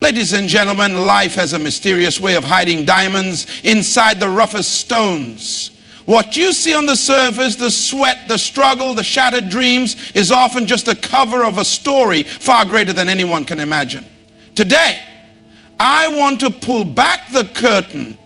Ladies and gentlemen, life has a mysterious way of hiding diamonds inside the roughest stones. What you see on the surface, the sweat, the struggle, the shattered dreams, is often just a cover of a story far greater than anyone can imagine. Today, I want to pull back the curtain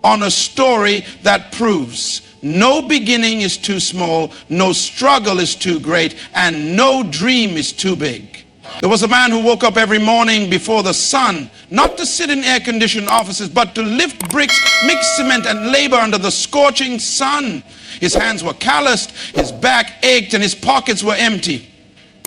on a story that proves no beginning is too small, no struggle is too great, and no dream is too big. There was a man who woke up every morning before the sun, not to sit in air-conditioned offices, but to lift bricks, mix cement, and labor under the scorching sun. His hands were calloused, his back ached, and his pockets were empty.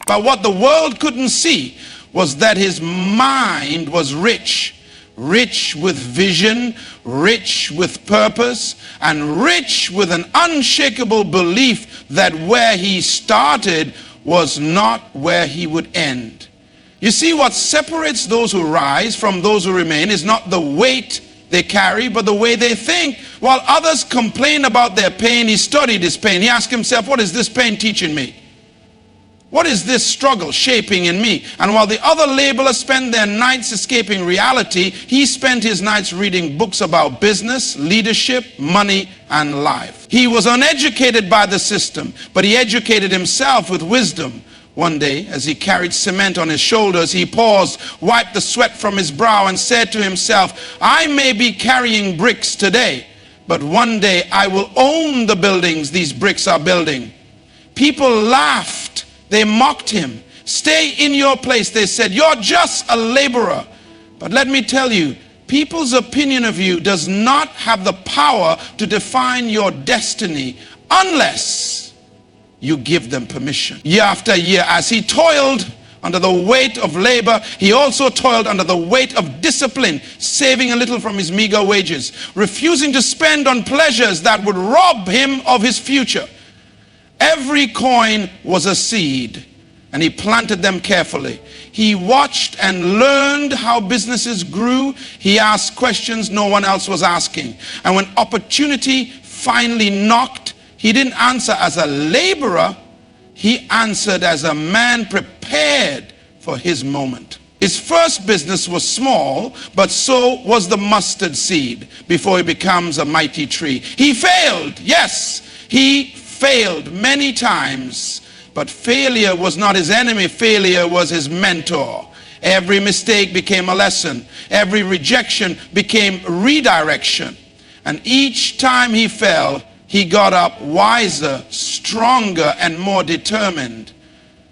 But what the world couldn't see was that his mind was rich. Rich with vision, rich with purpose, and rich with an unshakable belief that where he started was not where he would end. You see, what separates those who rise from those who remain is not the weight they carry, but the way they think. While others complain about their pain, he studied his pain. He asked himself, what is this pain teaching me? What is this struggle shaping in me? And while the other laborers spend their nights escaping reality, he spent his nights reading books about business, leadership, money, and life. He was uneducated by the system, but he educated himself with wisdom. One day, as he carried cement on his shoulders, he paused, wiped the sweat from his brow, and said to himself, I may be carrying bricks today, but one day I will own the buildings these bricks are building. People laughed. They mocked him. Stay in your place, they said. You're just a laborer. But let me tell you, people's opinion of you does not have the power to define your destiny unless you give them permission. Year after year, as he toiled under the weight of labor, he also toiled under the weight of discipline, saving a little from his meager wages, refusing to spend on pleasures that would rob him of his future. Every coin was a seed, and he planted them carefully. He watched and learned how businesses grew. He asked questions no one else was asking. And when opportunity finally knocked, he didn't answer as a laborer. He answered as a man prepared for his moment. His first business was small, but so was the mustard seed before he becomes a mighty tree. He failed, yes, he failed many times, but failure was not his enemy. Failure was his mentor. Every mistake became a lesson. Every rejection became redirection. And each time he fell, he got up wiser, stronger, and more determined.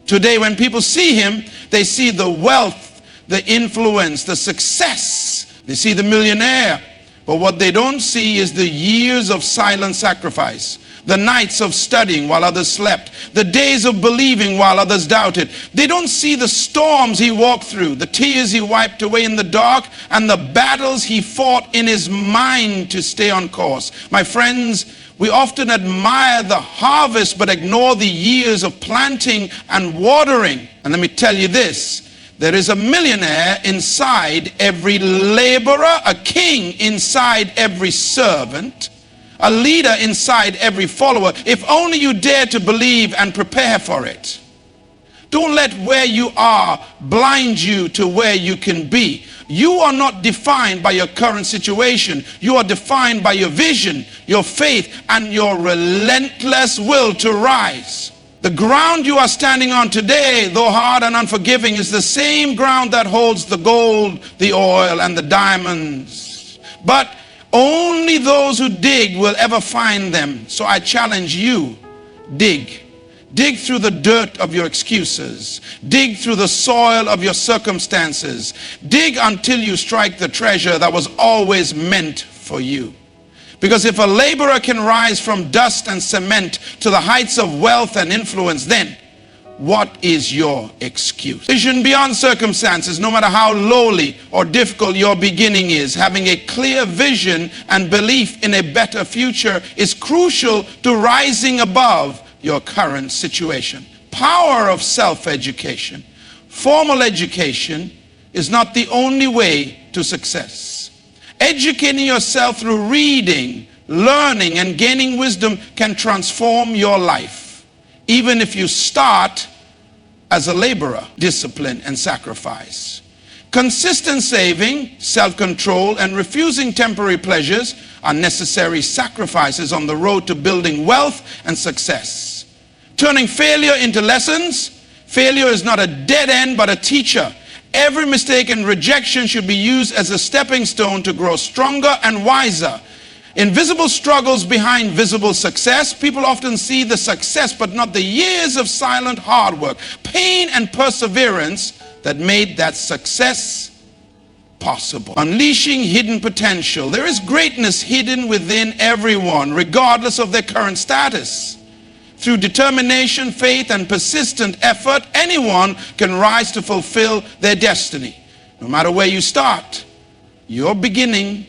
Today, when people see him, they see the wealth, the influence, the success. They see the millionaire. But what they don't see is the years of silent sacrifice, the nights of studying while others slept, the days of believing while others doubted. They don't see the storms he walked through, the tears he wiped away in the dark, and the battles he fought in his mind to stay on course. My friends, we often admire the harvest but ignore the years of planting and watering. And let me tell you this, there is a millionaire inside every laborer, a king inside every servant, a leader inside every follower, if only you dare to believe and prepare for it. Don't let where you are blind you to where you can be. You are not defined by your current situation. You are defined by your vision, your faith, and your relentless will to rise. The ground you are standing on today, though hard and unforgiving, is the same ground that holds the gold, the oil, and the diamonds. But only those who dig will ever find them. So I challenge you, dig. Dig through the dirt of your excuses. Dig through the soil of your circumstances. Dig until you strike the treasure that was always meant for you. Because if a laborer can rise from dust and cement to the heights of wealth and influence, then what is your excuse? Vision beyond circumstances, no matter how lowly or difficult your beginning is. Having a clear vision and belief in a better future is crucial to rising above your current situation. Power of self-education. Formal education is not the only way to success. Educating yourself through reading, learning, and gaining wisdom can transform your life, even if you start as a laborer. Discipline and sacrifice. Consistent saving, self-control, and refusing temporary pleasures are necessary sacrifices on the road to building wealth and success. Turning failure into lessons. Failure is not a dead end, but a teacher. Every mistake and rejection should be used as a stepping stone to grow stronger and wiser. Invisible struggles behind visible success. People often see the success, but not the years of silent hard work, pain, and perseverance that made that success possible. Unleashing hidden potential. There is greatness hidden within everyone, regardless of their current status. Through determination, faith, and persistent effort, anyone can rise to fulfill their destiny. No matter where you start, your beginning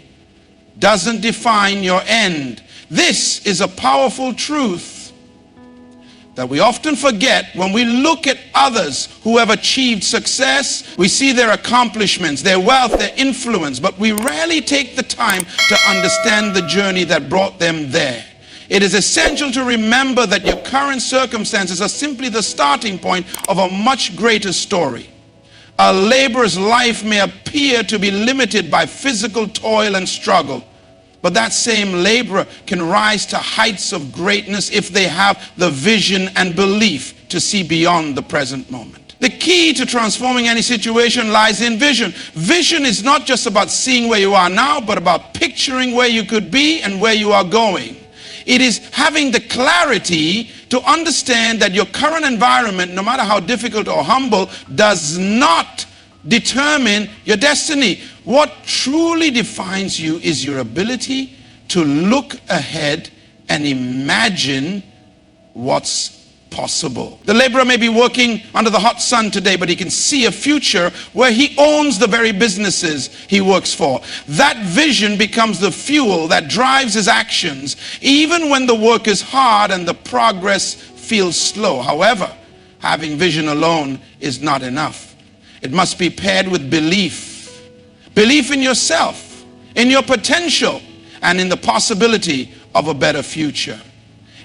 doesn't define your end. This is a powerful truth that we often forget when we look at others who have achieved success. We see their accomplishments, their wealth, their influence, but we rarely take the time to understand the journey that brought them there. It is essential to remember that your current circumstances are simply the starting point of a much greater story. A laborer's life may appear to be limited by physical toil and struggle, but that same laborer can rise to heights of greatness if they have the vision and belief to see beyond the present moment. The key to transforming any situation lies in vision. Vision is not just about seeing where you are now, but about picturing where you could be and where you are going. It is having the clarity to understand that your current environment, no matter how difficult or humble, does not determine your destiny. What truly defines you is your ability to look ahead and imagine what's possible. The laborer may be working under the hot sun today, but he can see a future where he owns the very businesses he works for. That vision becomes the fuel that drives his actions, even when the work is hard and the progress feels slow. However, having vision alone is not enough. It must be paired with belief. Belief in yourself, in your potential, and in the possibility of a better future.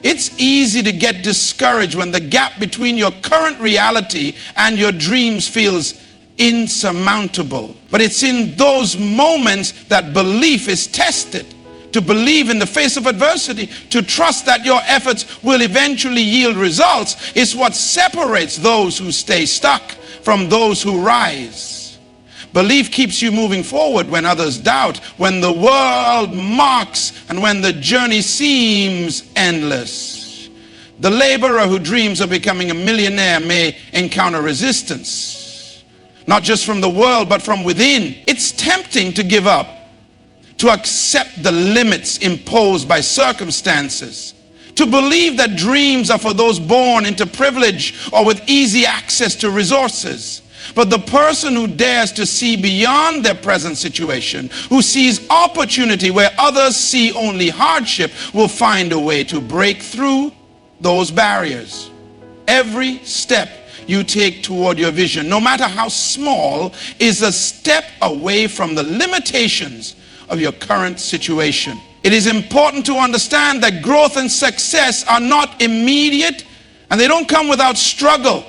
It's easy to get discouraged when the gap between your current reality and your dreams feels insurmountable. But it's in those moments that belief is tested. To believe in the face of adversity, to trust that your efforts will eventually yield results, is what separates those who stay stuck from those who rise. Belief keeps you moving forward when others doubt, when the world mocks, and when the journey seems endless. The laborer who dreams of becoming a millionaire may encounter resistance, not just from the world, but from within. It's tempting to give up, to accept the limits imposed by circumstances, to believe that dreams are for those born into privilege or with easy access to resources. But the person who dares to see beyond their present situation, who sees opportunity where others see only hardship, will find a way to break through those barriers. Every step you take toward your vision, no matter how small, is a step away from the limitations of your current situation. It is important to understand that growth and success are not immediate, and they don't come without struggle.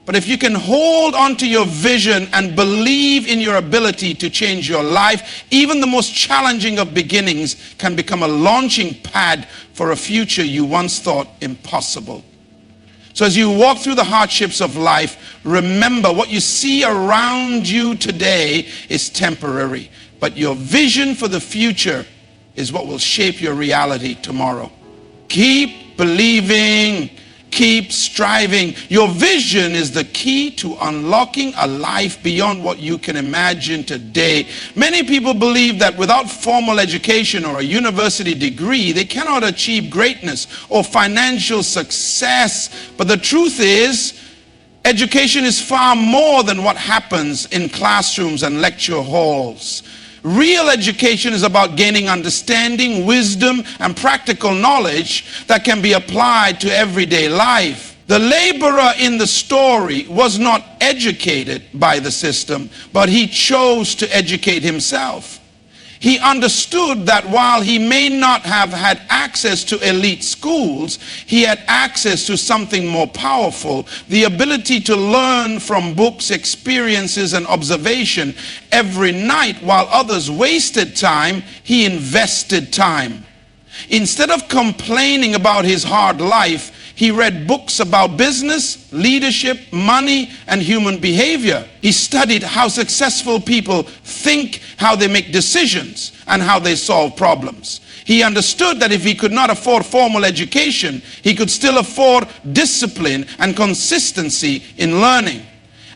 But if you can hold on to your vision and believe in your ability to change your life, even the most challenging of beginnings can become a launching pad for a future you once thought impossible. So as you walk through the hardships of life, remember what you see around you today is temporary, but your vision for the future is what will shape your reality tomorrow. Keep believing. Keep striving. Your vision is the key to unlocking a life beyond what you can imagine today. Many people believe that without formal education or a university degree, they cannot achieve greatness or financial success. But the truth is, education is far more than what happens in classrooms and lecture halls. Real education is about gaining understanding, wisdom, and practical knowledge that can be applied to everyday life. The laborer in the story was not educated by the system, but he chose to educate himself. He understood that while he may not have had access to elite schools, he had access to something more powerful, the ability to learn from books, experiences, and observation. Every night, while others wasted time, he invested time. Instead of complaining about his hard life, he read books about business, leadership, money, and human behavior. He studied how successful people think, how they make decisions, and how they solve problems. He understood that if he could not afford formal education, he could still afford discipline and consistency in learning.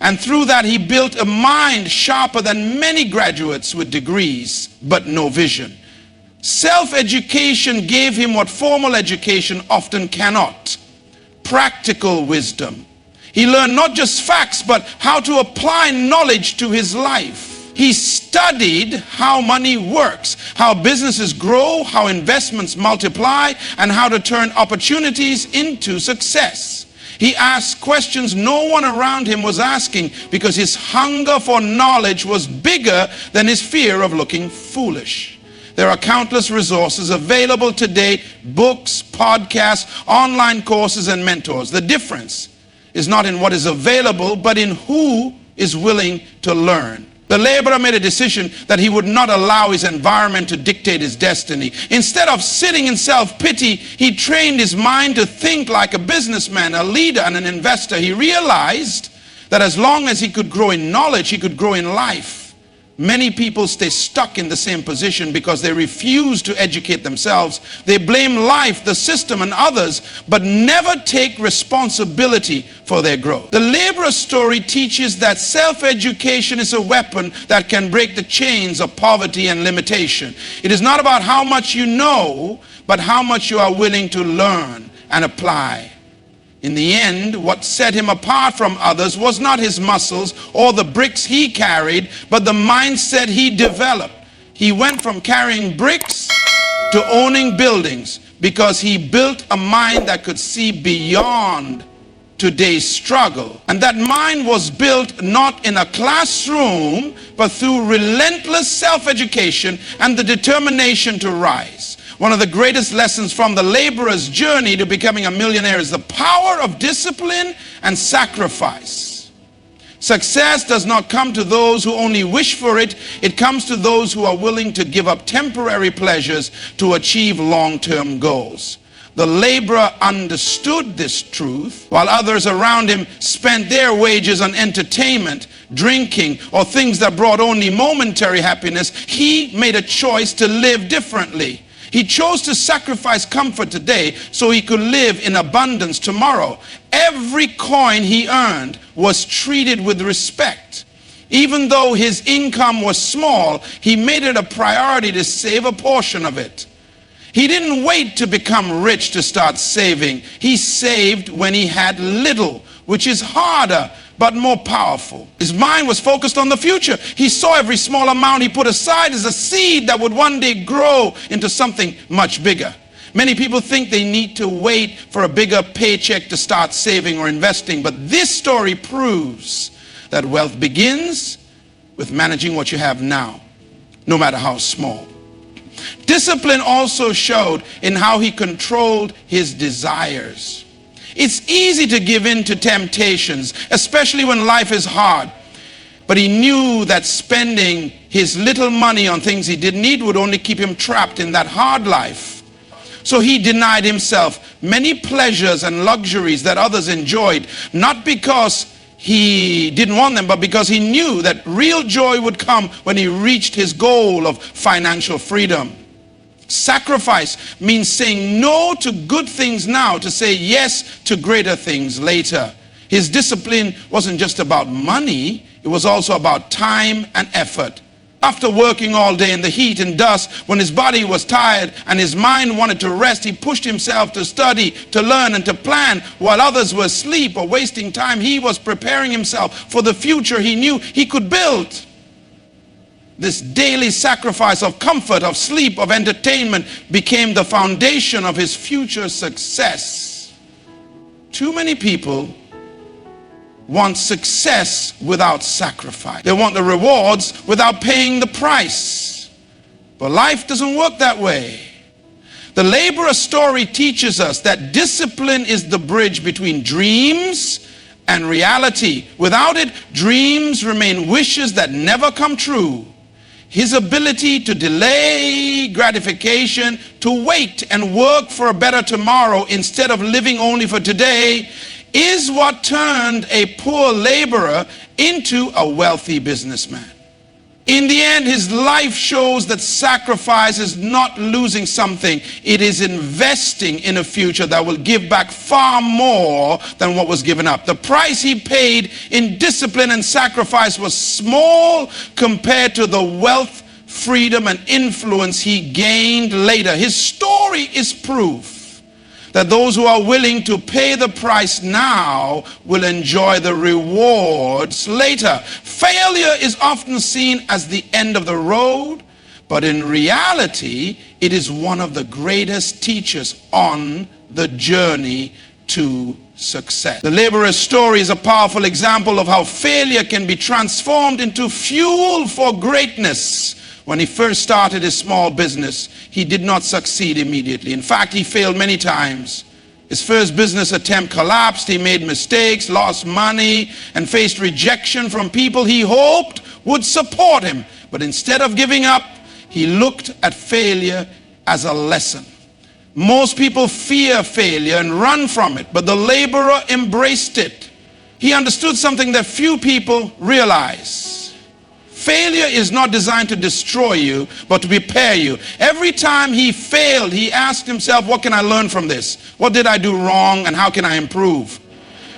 And through that, he built a mind sharper than many graduates with degrees, but no vision. Self-education gave him what formal education often cannot: practical wisdom. He learned not just facts, but how to apply knowledge to his life. He studied how money works, how businesses grow, how investments multiply, and how to turn opportunities into success. He asked questions no one around him was asking because his hunger for knowledge was bigger than his fear of looking foolish. There are countless resources available today: books, podcasts, online courses, and mentors. The difference is not in what is available, but in who is willing to learn. The laborer made a decision that he would not allow his environment to dictate his destiny. Instead of sitting in self-pity, he trained his mind to think like a businessman, a leader, and an investor. He realized that as long as he could grow in knowledge, he could grow in life. Many people stay stuck in the same position because they refuse to educate themselves. They blame life, the system, and others, but never take responsibility for their growth. The laborer's story teaches that self-education is a weapon that can break the chains of poverty and limitation. It is not about how much you know, but how much you are willing to learn and apply. In the end, what set him apart from others was not his muscles or the bricks he carried, but the mindset he developed. He went from carrying bricks to owning buildings because he built a mind that could see beyond today's struggle. And that mind was built not in a classroom, but through relentless self-education and the determination to rise. One of the greatest lessons from the laborer's journey to becoming a millionaire is the power of discipline and sacrifice. Success does not come to those who only wish for it. It comes to those who are willing to give up temporary pleasures to achieve long-term goals. The laborer understood this truth, while others around him spent their wages on entertainment, drinking, or things that brought only momentary happiness. He made a choice to live differently. He chose to sacrifice comfort today so he could live in abundance tomorrow. Every coin he earned was treated with respect. Even though his income was small, he made it a priority to save a portion of it. He didn't wait to become rich to start saving. He saved when he had little, which is harder but more powerful. His mind was focused on the future. He saw every small amount he put aside as a seed that would one day grow into something much bigger. Many people think they need to wait for a bigger paycheck to start saving or investing, but this story proves that wealth begins with managing what you have now, no matter how small. Discipline also showed in how he controlled his desires. It's easy to give in to temptations, especially when life is hard. But he knew that spending his little money on things he didn't need would only keep him trapped in that hard life. So he denied himself many pleasures and luxuries that others enjoyed, not because he didn't want them, but because he knew that real joy would come when he reached his goal of financial freedom. Sacrifice means saying no to good things now to say yes to greater things later. His discipline wasn't just about money, it was also about time and effort. After working all day in the heat and dust, when his body was tired and his mind wanted to rest, he pushed himself to study, to learn, and to plan. While others were asleep or wasting time, he was preparing himself for the future he knew he could build. This daily sacrifice of comfort, of sleep, of entertainment became the foundation of his future success. Too many people want success without sacrifice. They want the rewards without paying the price. But life doesn't work that way. The laborer story teaches us that discipline is the bridge between dreams and reality. Without it, dreams remain wishes that never come true. His ability to delay gratification, to wait and work for a better tomorrow instead of living only for today, is what turned a poor laborer into a wealthy businessman. In the end, his life shows that sacrifice is not losing something. It is investing in a future that will give back far more than what was given up. The price he paid in discipline and sacrifice was small compared to the wealth, freedom, and influence he gained later. His story is proof that those who are willing to pay the price now will enjoy the rewards later. Failure is often seen as the end of the road, but in reality, it is one of the greatest teachers on the journey to success. The laborer's story is a powerful example of how failure can be transformed into fuel for greatness. When he first started his small business, he did not succeed immediately. In fact, he failed many times. His first business attempt collapsed. He made mistakes, lost money, and faced rejection from people he hoped would support him. But instead of giving up, he looked at failure as a lesson. Most people fear failure and run from it, but the laborer embraced it. He understood something that few people realize. Failure is not designed to destroy you, but to prepare you. Every time he failed, he asked himself, what can I learn from this? What did I do wrong and how can I improve?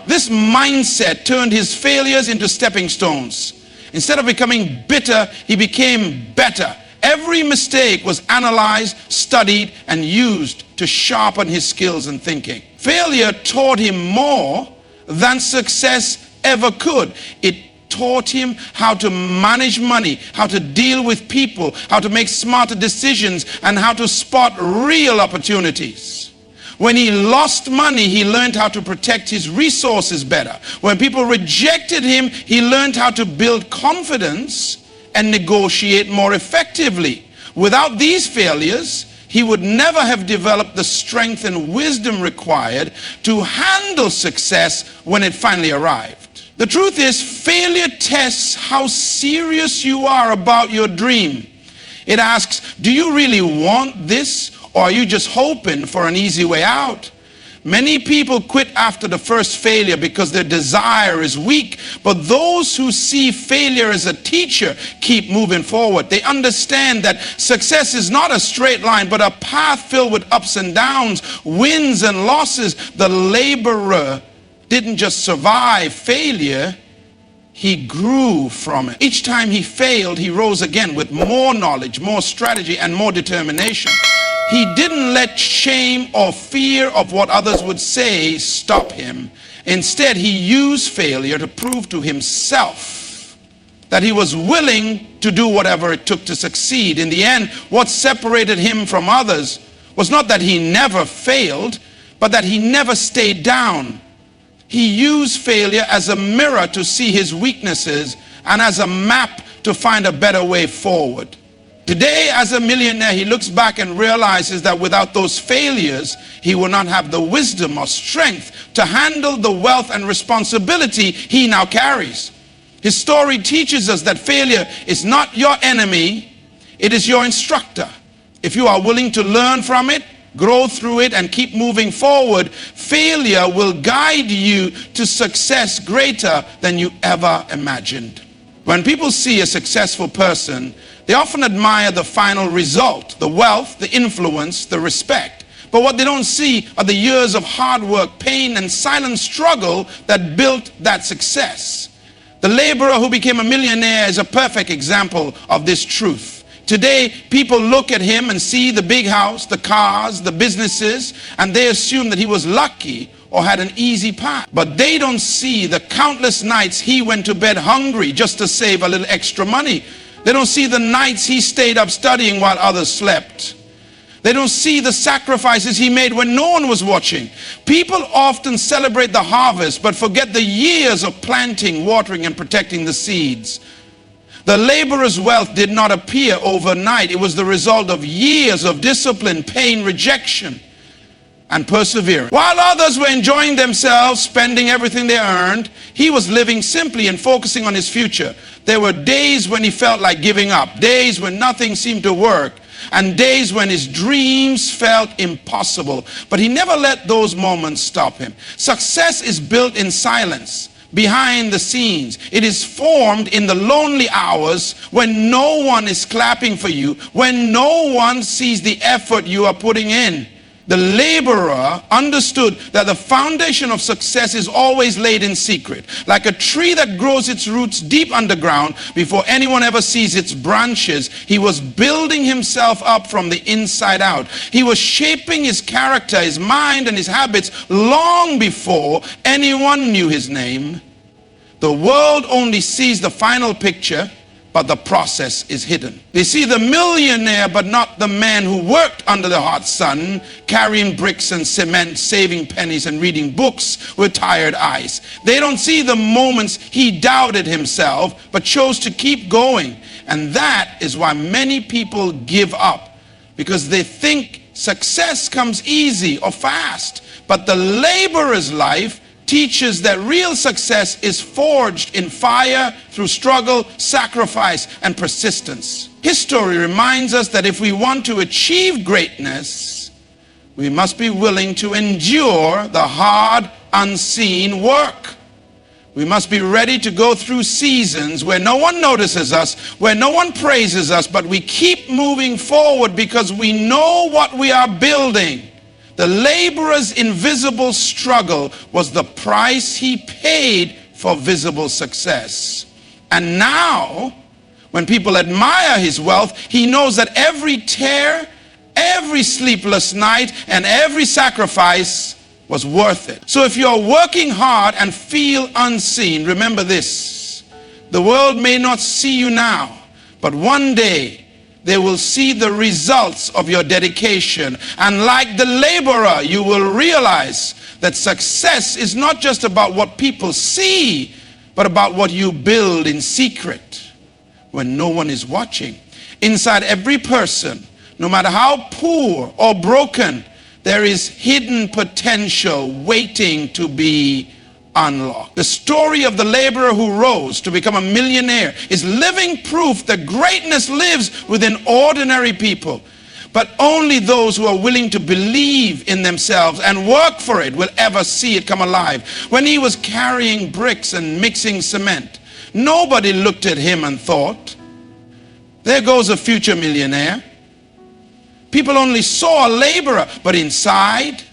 This mindset turned his failures into stepping stones. Instead of becoming bitter, he became better. Every mistake was analyzed, studied, and used to sharpen his skills and thinking. Failure taught him more than success ever could. It taught him how to manage money, how to deal with people, how to make smarter decisions, and how to spot real opportunities. When he lost money, he learned how to protect his resources better. When people rejected him, he learned how to build confidence and negotiate more effectively. Without these failures, he would never have developed the strength and wisdom required to handle success when it finally arrived. The truth is, failure tests how serious you are about your dream. It asks, do you really want this, or are you just hoping for an easy way out? Many people quit after the first failure because their desire is weak, but those who see failure as a teacher keep moving forward. They understand that success is not a straight line, but a path filled with ups and downs, wins and losses. The laborer didn't just survive failure, he grew from it. Each time he failed, he rose again with more knowledge, more strategy, and more determination. He didn't let shame or fear of what others would say stop him. Instead, he used failure to prove to himself that he was willing to do whatever it took to succeed. In the end, what separated him from others was not that he never failed, but that he never stayed down. He used failure as a mirror to see his weaknesses and as a map to find a better way forward. Today, as a millionaire, he looks back and realizes that without those failures, he will not have the wisdom or strength to handle the wealth and responsibility he now carries. His story teaches us that failure is not your enemy, it is your instructor. If you are willing to learn from it, grow through it, and keep moving forward, failure will guide you to success greater than you ever imagined. When people see a successful person, they often admire the final result, the wealth, the influence, the respect. But what they don't see are the years of hard work, pain, and silent struggle that built that success. The laborer who became a millionaire is a perfect example of this truth. Today, people look at him and see the big house, the cars, the businesses, and they assume that he was lucky or had an easy path. But they don't see the countless nights he went to bed hungry just to save a little extra money. They don't see the nights he stayed up studying while others slept. They don't see the sacrifices he made when no one was watching. People often celebrate the harvest but forget the years of planting, watering, and protecting the seeds. The laborer's wealth did not appear overnight. It was the result of years of discipline, pain, rejection, and perseverance. While others were enjoying themselves, spending everything they earned, he was living simply and focusing on his future. There were days when he felt like giving up, days when nothing seemed to work, and days when his dreams felt impossible. But he never let those moments stop him. Success is built in silence, behind the scenes. It is formed in the lonely hours when no one is clapping for you, when no one sees the effort you are putting in. The laborer understood that the foundation of success is always laid in secret. Like a tree that grows its roots deep underground before anyone ever sees its branches, he was building himself up from the inside out. He was shaping his character, his mind, and his habits long before anyone knew his name. The world only sees the final picture, but the process is hidden. They see the millionaire, but not the man who worked under the hot sun, carrying bricks and cement, saving pennies and reading books with tired eyes. They don't see the moments he doubted himself, but chose to keep going. And that is why many people give up, because they think success comes easy or fast. But the laborer's life teaches that real success is forged in fire through struggle, sacrifice, and persistence. History reminds us that if we want to achieve greatness, we must be willing to endure the hard, unseen work. We must be ready to go through seasons where no one notices us, where no one praises us, but we keep moving forward because we know what we are building. The laborer's invisible struggle was the price he paid for visible success. And now, when people admire his wealth, he knows that every tear, every sleepless night, and every sacrifice was worth it. So if you're working hard and feel unseen, remember this: the world may not see you now, but one day they will see the results of your dedication. And like the laborer, you will realize that success is not just about what people see, but about what you build in secret when no one is watching. Inside every person, no matter how poor or broken, there is hidden potential waiting to be unlocked. The story of the laborer who rose to become a millionaire is living proof that greatness lives within ordinary people. But only those who are willing to believe in themselves and work for it will ever see it come alive. When he was carrying bricks and mixing cement, nobody looked at him and thought, there goes a future millionaire. People only saw a laborer, but inside,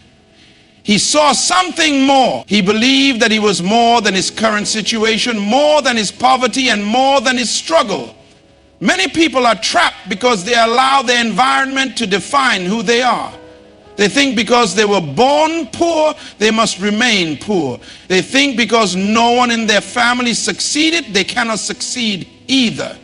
he saw something more. He believed that he was more than his current situation, more than his poverty, and more than his struggle. Many people are trapped because they allow their environment to define who they are. They think because they were born poor, they must remain poor. They think because no one in their family succeeded, they cannot succeed either.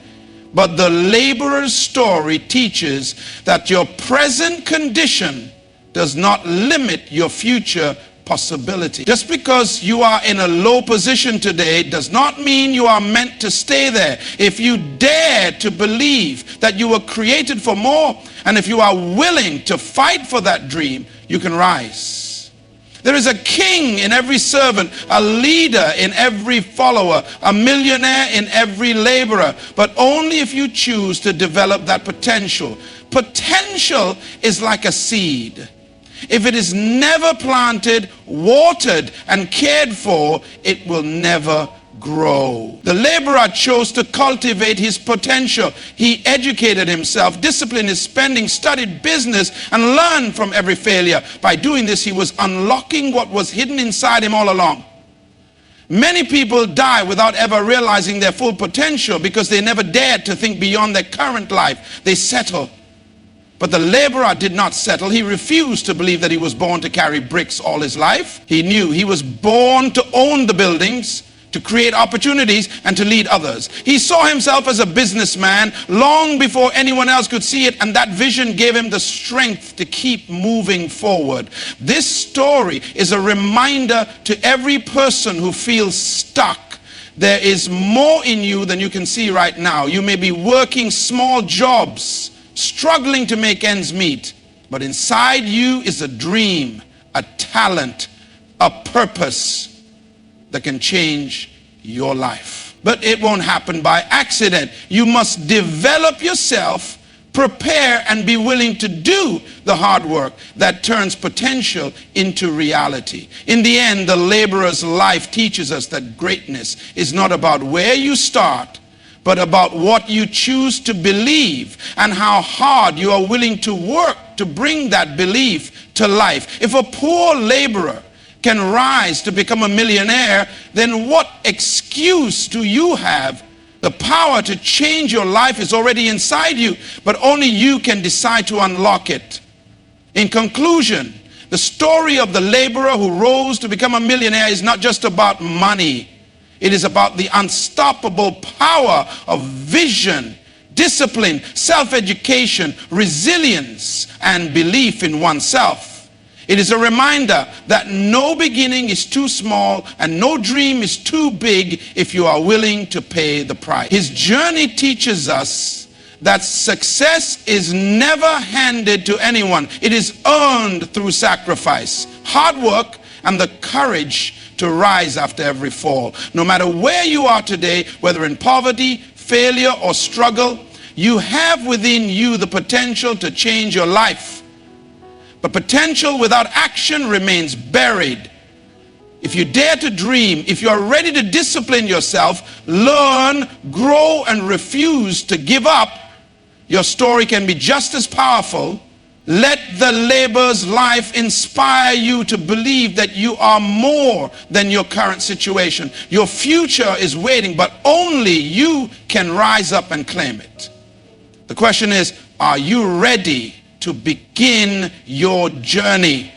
But the laborer's story teaches that your present condition does not limit your future possibility. Just because you are in a low position today does not mean you are meant to stay there. If you dare to believe that you were created for more, and if you are willing to fight for that dream, you can rise. There is a king in every servant, a leader in every follower, a millionaire in every laborer, but only if you choose to develop that potential. Potential is like a seed. If it is never planted, watered, and cared for, it will never grow. The laborer chose to cultivate his potential. He educated himself, disciplined his spending, studied business, and learned from every failure. By doing this, he was unlocking what was hidden inside him all along. Many people die without ever realizing their full potential because they never dared to think beyond their current life. They settle. But the laborer did not settle. He refused to believe that he was born to carry bricks all his life. He knew he was born to own the buildings, to create opportunities, and to lead others. He saw himself as a businessman long before anyone else could see it, and that vision gave him the strength to keep moving forward. This story is a reminder to every person who feels stuck There is more in you than you can see right now. You may be working small jobs, struggling to make ends meet, but inside you is a dream, a talent, a purpose that can change your life. But it won't happen by accident. You must develop yourself, prepare, and be willing to do the hard work that turns potential into reality. In the end, the laborer's life teaches us that greatness is not about where you start, but about what you choose to believe and how hard you are willing to work to bring that belief to life. If a poor laborer can rise to become a millionaire, then what excuse do you have? The power to change your life is already inside you, but only you can decide to unlock it. In conclusion, the story of the laborer who rose to become a millionaire is not just about money. It is about the unstoppable power of vision, discipline, self-education, resilience, and belief in oneself. It is a reminder that no beginning is too small and no dream is too big if you are willing to pay the price. His journey teaches us that success is never handed to anyone. It is earned through sacrifice, hard work, and the courage to rise after every fall. No matter where you are today, whether in poverty, failure, or struggle, you have within you the potential to change your life. But potential without action remains buried. If you dare to dream, if you are ready to discipline yourself, learn, grow, and refuse to give up, your story can be just as powerful. Let the laborer's life inspire you to believe that you are more than your current situation. Your future is waiting, but only you can rise up and claim it. The question is, are you ready to begin your journey?